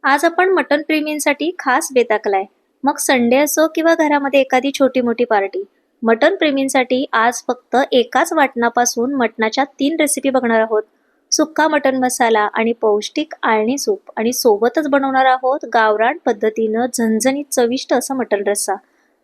आज आपण मटण प्रेमींसाठी खास बेत आखलाय. मग संडे असो किंवा घरामध्ये एखादी छोटी मोठी पार्टी, मटण प्रेमींसाठी आज फक्त एकाच वाटणापासून मटणाच्या 3 रेसिपी बघणार आहोत. सुक्का मटण मसाला आणि पौष्टिक आळणी सूप, आणि सोबतच बनवणार आहोत गावरान पद्धतीनं झणझणीत चविष्ट असं मटण रस्सा.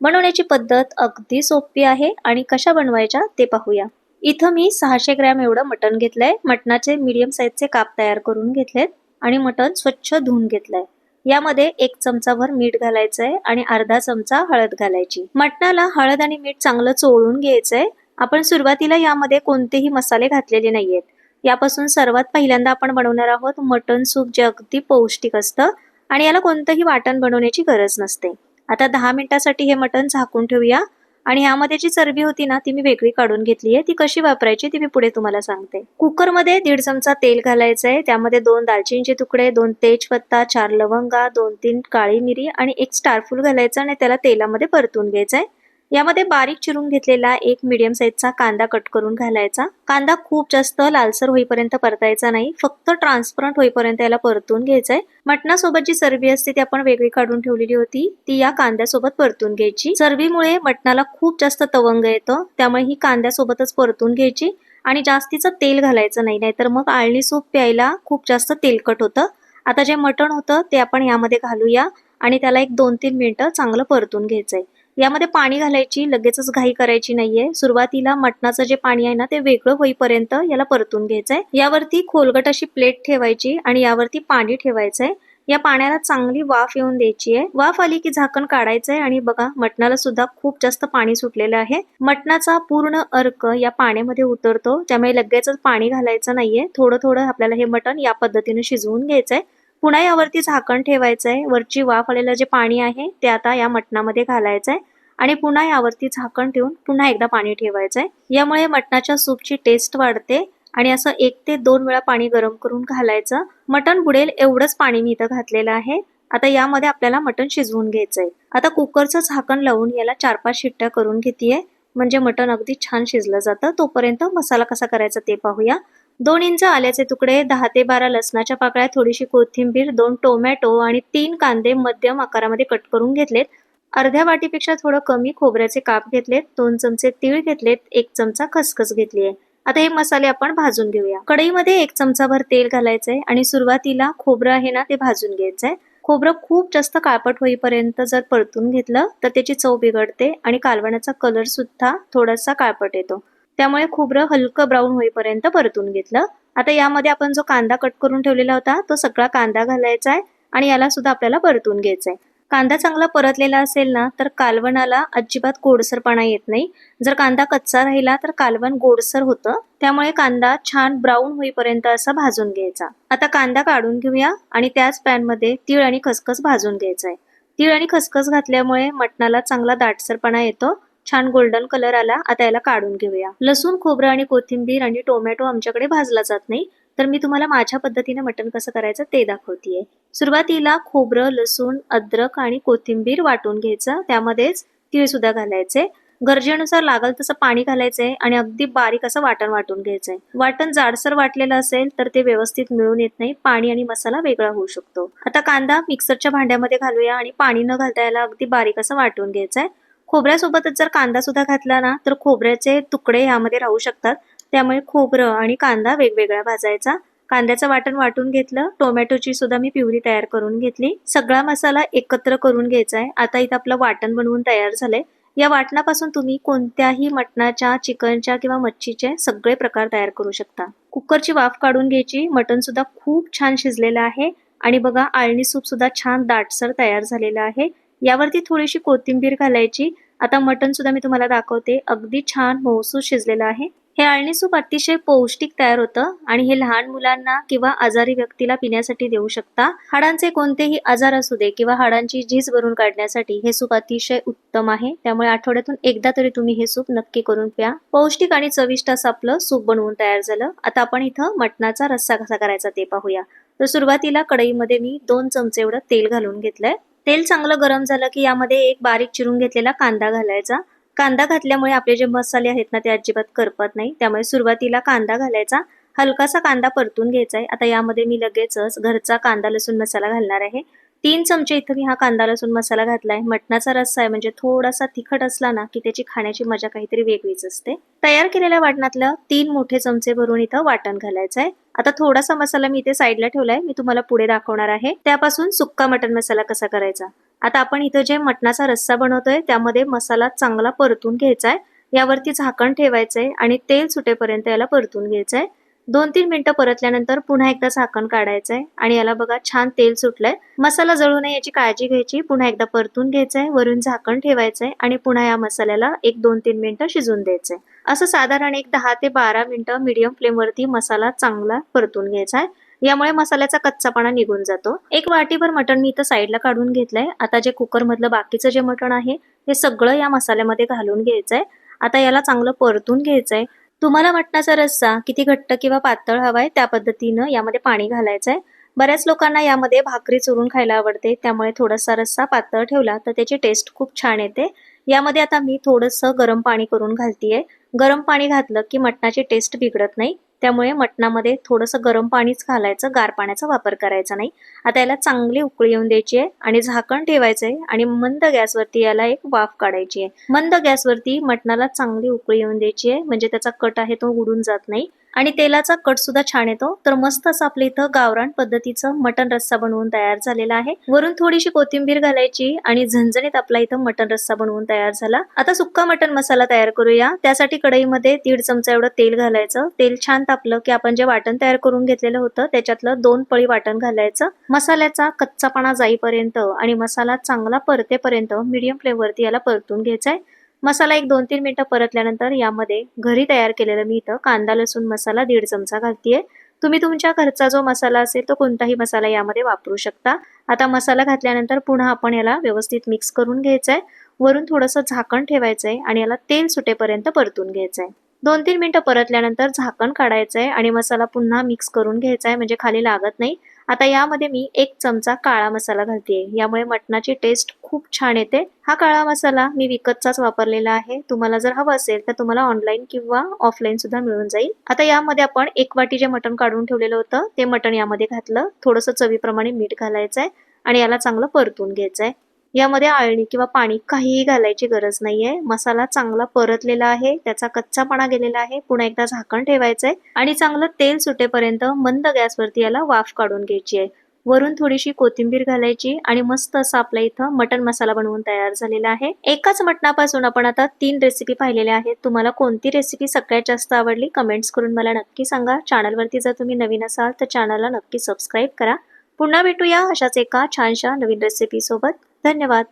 बनवण्याची पद्धत अगदी सोपी आहे आणि कशा बनवायच्या ते पाहूया. इथं मी 600 ग्रॅम एवढं मटण घेतलंय. मटणाचे मीडियम साईजचे काप तयार करून घेतलेत आणि मटण स्वच्छ धुवून घेतलंय. यामध्ये 1 चमचाभर मीठ घालायचंय आणि अर्धा चमचा हळद घालायची. मटणाला हळद आणि मीठ चांगलं चोळून घ्यायचंय. आपण सुरुवातीला यामध्ये कोणतेही मसाले घातलेले नाहीयेत. यापासून सर्वात पहिल्यांदा आपण बनवणार आहोत मटण सूप, जे अगदी पौष्टिक असतं आणि याला कोणतंही वाटण बनवण्याची गरज नसते. आता 10 मिनिटासाठी हे मटण झाकून ठेवूया. आणि यामध्ये जी चरबी होती ना, ती मी वेगळी काढून घेतली आहे. ती कशी वापरायची ती मी पुढे तुम्हाला सांगते. कुकरमध्ये 1.5 चमचा तेल घालायचंय. त्यामध्ये 2 दालचिनीचे तुकडे, 2 तेजपत्ता, 4 लवंगा, 2-3 काळी मिरी आणि 1 स्टारफूल घालायचं आणि त्याला तेलामध्ये परतून घ्यायचंय. यामध्ये बारीक चिरून घेतलेला 1 मीडियम साईजचा कांदा कट करून घालायचा. कांदा खूप जास्त लालसर होईपर्यंत परतायचा नाही, फक्त ट्रान्सपरंट होईपर्यंत याला परतून घ्यायचंय. मटणासोबत जी चरबी असते ती आपण वेगळी काढून ठेवलेली होती, ती या कांद्यासोबत परतून घ्यायची. चरबीमुळे मटणाला खूप जास्त तवंग येतो, त्यामुळे ही कांद्यासोबतच परतून घ्यायची आणि जास्तीचं तेल घालायचं नाही, नाहीतर मग आळणी सूप प्यायला खूप जास्त तेलकट होतं. आता जे मटण होतं ते आपण यामध्ये घालूया आणि त्याला एक 2-3 मिनिटं चांगलं परतून घ्यायचंय. यामध्ये पाणी घालायची लगेचच घाई करायची नाहीये. सुरुवातीला मटणाचं जे पाणी आहे ना, ते वेगळं होईपर्यंत याला परतून घ्यायचंय. यावरती खोलगट अशी प्लेट ठेवायची आणि यावरती पाणी ठेवायचंय. या पाण्याला चांगली वाफ येऊन द्यायची आहे. वाफ आली की झाकण काढायचंय आणि बघा, मटणाला सुद्धा खूप जास्त पाणी सुटलेलं आहे. मटणाचा पूर्ण अर्क या पाण्यामध्ये उतरतो, त्यामुळे लगेचच पाणी घालायचं नाहीये. थोडं थोडं आपल्याला हे मटण या पद्धतीने शिजवून घ्यायचंय. पुन्हा यावरती झाकण ठेवायचंय. वरची वाफ आलेलं जे पाणी आहे ते आता या मटणामध्ये घालायचंय आणि पुन्हा यावरती झाकण ठेवून पुन्हा एकदा पाणी ठेवायचंय. यामुळे मटणाच्या सूपची टेस्ट वाढते आणि असं 1 ते 2 वेळा पाणी गरम करून घालायचं. मटण बुडेल एवढंच पाणी मी इथं घातलेलं आहे. आता यामध्ये आपल्याला मटण शिजवून घ्यायचंय. आता कुकरचं झाकण लावून याला 4-5 शिट्ट्या करून घेतेय, म्हणजे मटण अगदी छान शिजलं जातं. तोपर्यंत मसाला कसा करायचा ते पाहूया. 2 इंच आल्याचे तुकडे, 10 ते 12 लसणाच्या पाकळ्या, थोडीशी कोथिंबीर, 2 टोमॅटो आणि 3 कांदे मध्यम आकारामध्ये कट करून घेतलेत. अर्ध्या वाटीपेक्षा थोडं कमी खोबऱ्याचे काप घेतलेत, 2 चमचे तीळ घेतलेत, 1 चमचा खसखस घेतली आहे. आता हे मसाले आपण भाजून घेऊया. कढईमध्ये 1 चमचाभर तेल घालायचंय आणि सुरुवातीला खोबरं आहे ना, ते भाजून घ्यायचंय. खोबरं खूप जास्त काळपट होईपर्यंत जर परतून घेतलं तर त्याची चव बिघडते आणि कालवणाचा कलर सुद्धा थोडासा काळपट येतो. त्यामुळे खोबरं हलकं ब्राऊन होईपर्यंत परतून घेतलं. आता यामध्ये आपण जो कांदा कट करून ठेवलेला होता तो सगळा कांदा घालायचा आहे आणि याला सुद्धा आपल्याला परतून घ्यायचंय. कांदा चांगला परतलेला असेल ना, तर कालवणाला अजिबात गोडसरपणा येत नाही. जर कांदा कच्चा राहिला तर कालवण गोडसर होतं. त्यामुळे कांदा छान ब्राऊन होईपर्यंत असा भाजून घ्यायचा. आता कांदा काढून घेऊया आणि त्याच पॅन मध्ये तीळ आणि खसखस भाजून घ्यायचा आहे. तीळ आणि खसखस घातल्यामुळे मटणाला चांगला दाटसरपणा येतो. छान गोल्डन कलर आला. आता याला काढून घेऊया. लसूण, खोबरं आणि कोथिंबीर आणि टोमॅटो आमच्याकडे भाजला जात नाही, तर मी तुम्हाला माझ्या पद्धतीने मटण कसं करायचं ते दाखवतेय. सुरुवातीला खोबरं, लसूण, अद्रक आणि कोथिंबीर वाटून घ्यायचं. त्यामध्येच तीळ सुद्धा घालायचे. गरजेनुसार लागल तसं पाणी घालायचंय आणि अगदी बारीक असं वाटण वाटून घ्यायचंय. वाटण जाडसर वाटलेलं असेल तर ते व्यवस्थित मिळून येत नाही, पाणी आणि मसाला वेगळा होऊ शकतो. आता कांदा मिक्सरच्या भांड्यामध्ये घालूया आणि पाणी न घालता याला अगदी बारीक असं वाटून घ्यायचंय. खोबऱ्यासोबतच जर कांदा सुद्धा घातला ना, तर खोबऱ्याचे तुकडे यामध्ये राहू शकतात. त्यामुळे खोबरं आणि कांदा वेगवेगळा भाजायचा. कांद्याचं वाटण वाटून घेतलं. टोमॅटोची सुद्धा मी प्युरी तयार करून घेतली. सगळा मसाला एकत्र करून घ्यायचा आहे. आता इथं आपलं वाटण बनवून तयार झालंय. या वाटणापासून तुम्ही कोणत्याही मटणाच्या, चिकनच्या किंवा मच्छीचे सगळे प्रकार तयार करू शकता. कुकरची वाफ काढून घ्यायची. मटण सुद्धा खूप छान शिजलेलं आहे आणि बघा, आळणी सूप सुद्धा छान दाटसर तयार झालेलं आहे. यावरती थोडीशी कोथिंबीर घालायची. आता मटण सुद्धा मी तुम्हाला दाखवते. अगदी छान मऊसूत शिजलेलं आहे. हे आळणी सूप अतिशय पौष्टिक तयार होतं आणि हे लहान मुलांना किंवा आजारी व्यक्तीला पिण्यासाठी देऊ शकता. हाडांचे कोणतेही आजार असू दे किंवा हाडांची झीज भरून काढण्यासाठी हे सूप अतिशय उत्तम आहे. त्यामुळे आठवड्यातून एकदा तरी तुम्ही हे सूप नक्की करून प्या. पौष्टिक आणि चविष्ट असं आपलं सूप बनवून तयार झालं. आता आपण इथं मटणाचा रस्सा कसा करायचा ते पाहूया. तर सुरुवातीला कढईमध्ये मी 2 चमचे एवढं तेल घालून घेतलंय. तेल चांगलं गरम झालं की यामध्ये 1 बारीक चिरून घेतलेला कांदा घालायचा. कांदा घातल्यामुळे आपले जे मसाले आहेत ना, ते अजिबात करपत नाही. त्यामुळे सुरुवातीला कांदा घालायचा हलकासा कांदा परतून घ्यायचा आहे. आता यामध्ये मी लगेचच घरचा कांदा लसूण मसाला घालणार आहे. 3 चमचे इथं मी हा कांदा लसूण मसाला घातलाय. मटणाचा रस्सा आहे म्हणजे थोडासा तिखट असला ना की त्याची खाण्याची मजा काहीतरी वेगळीच असते. तयार केलेल्या वाटणातलं 3 मोठे चमचे भरून इथं वाटण घालायचं आहे. आता थोडासा मसाला मी इथे साईडला ठेवलाय, मी तुम्हाला पुढे दाखवणार आहे. त्यापासून सुक्का मटण मसाला कसा करायचा. आता आपण इथं जे मटणाचा रस्सा बनवतोय त्यामध्ये मसाला चांगला परतून घ्यायचा आहे. यावरती झाकण ठेवायचंय आणि तेल सुटेपर्यंत याला परतून घ्यायचंय. 2-3 मिनिटं परतल्यानंतर पुन्हा एकदा झाकण काढायचंय आणि याला बघा छान तेल सुटलंय. मसाला जळू नये याची काळजी घ्यायची. पुन्हा एकदा परतून घ्यायचंय, वरून झाकण ठेवायचंय आणि पुन्हा या मसाल्याला 1-2-3 मिनिटं शिजून द्यायचंय. असं साधारण एक 10 ते 12 मिनिटं मीडियम फ्लेमवरती मसाला चांगला परतून घ्यायचा आहे. यामुळे मसाल्याचा कच्चापणा निघून जातो. एक वाटीभर मटण मी इथं साईडला काढून घेतलंय. आता जे कुकर मधलं बाकीचं जे मटण आहे हे सगळं या मसाल्यामध्ये घालून घ्यायचंय. आता याला चांगलं परतून घ्यायचंय. तुम्हाला मटणाचा रस्सा किती घट्ट किंवा पातळ हवाय त्या पद्धतीनं यामध्ये पाणी घालायचंय. बऱ्याच लोकांना यामध्ये भाकरी चुरून खायला आवडते, त्यामुळे थोडासा रस्सा पातळ ठेवला तर त्याची टेस्ट खूप छान येते. यामध्ये आता मी थोडंसं गरम पाणी करून घालतीये. गरम पाणी घातलं की मटणाची टेस्ट बिघडत नाही, त्यामुळे मटणामध्ये थोडंसं गरम पाणीच घालायचं, गार पाण्याचा वापर करायचा नाही. आता याला चांगली उकळी येऊन द्यायची आहे आणि झाकण ठेवायचंय आणि मंद गॅसवरती याला एक वाफ काढायची आहे. मंद गॅसवरती मटणाला चांगली उकळी येऊन द्यायची आहे, म्हणजे त्याचा कट आहे तो उडून जात नाही आणि तेलाचा कट सुद्धा छान येतो. तर मस्त असं आपल्या इथं गावरान पद्धतीचं मटण रस्सा बनवून तयार झालेला आहे. वरून थोडीशी कोथिंबीर घालायची आणि झणझणीत आपला इथं मटण रस्सा बनवून तयार झाला. आता सुक्का मटण मसाला तयार करूया. त्यासाठी कढईमध्ये 1.5 चमचा एवढं तेल घालायचं. तेल छान तापलं की आपण जे वाटण तयार करून घेतलेलं होतं त्याच्यातलं 2 पळी वाटण घालायचं. मसाल्याचा कच्चापणा जाईपर्यंत आणि मसाला चांगला परतेपर्यंत मीडियम फ्लेमवरती याला परतून घ्यायचाय. मसाला एक 2-3 मिनिटं परतल्यानंतर यामध्ये घरी तयार केलेला मी इथं कांदा लसूण मसाला 1.5 चमचा घालतीये. तुम्ही तुमच्या घरचा जो मसाला असेल तो कोणताही मसाला यामध्ये वापरू शकता. आता मसाला घातल्यानंतर पुन्हा आपण याला व्यवस्थित मिक्स करून घ्यायचंय. वरून थोडंसं झाकण ठेवायचंय आणि याला तेल सुटेपर्यंत परतून घ्यायचंय. 2-3 मिनिटं परतल्यानंतर झाकण काढायचंय आणि मसाला पुन्हा मिक्स करून घ्यायचाय, म्हणजे खाली लागत नाही. आता यामध्ये मी 1 चमचा काळा मसाला घालतेय, यामुळे मटणाची टेस्ट खूप छान येते. हा काळा मसाला मी विकतचाच वापरलेला आहे. तुम्हाला जर हवा असेल तर तुम्हाला ऑनलाईन किंवा ऑफलाईन सुद्धा मिळून जाईल. आता यामध्ये आपण 1 वाटी जे मटण काढून ठेवलेलं होतं ते मटण यामध्ये घातलं. थोडंसं चवीप्रमाणे मीठ घालायचंय आणि याला चांगलं परतून घ्यायचंय. यामध्ये आळणी किंवा पाणी काहीही घालायची गरज नाहीये. मसाला चांगला परतलेला आहे, त्याचा कच्चापणा गेलेला आहे. पुन्हा एकदा झाकण ठेवायचंय आणि चांगलं तेल सुटेपर्यंत मंद गॅसवरती याला वाफ काढून घ्यायची आहे. वरून थोडीशी कोथिंबीर घालायची आणि मस्त असं आपल्या इथं मटण मसाला बनवून तयार झालेला आहे. एकाच मटणापासून आपण आता 3 रेसिपी पाहिलेल्या आहेत. तुम्हाला कोणती रेसिपी सगळ्यात जास्त आवडली कमेंट्स करून मला नक्की सांगा. चॅनलवरती जर तुम्ही नवीन असाल तर चॅनलला नक्की सबस्क्राईब करा. पुन्हा भेटूया अशाच एका छानशा नवीन रेसिपी सोबत. धन्यवाद.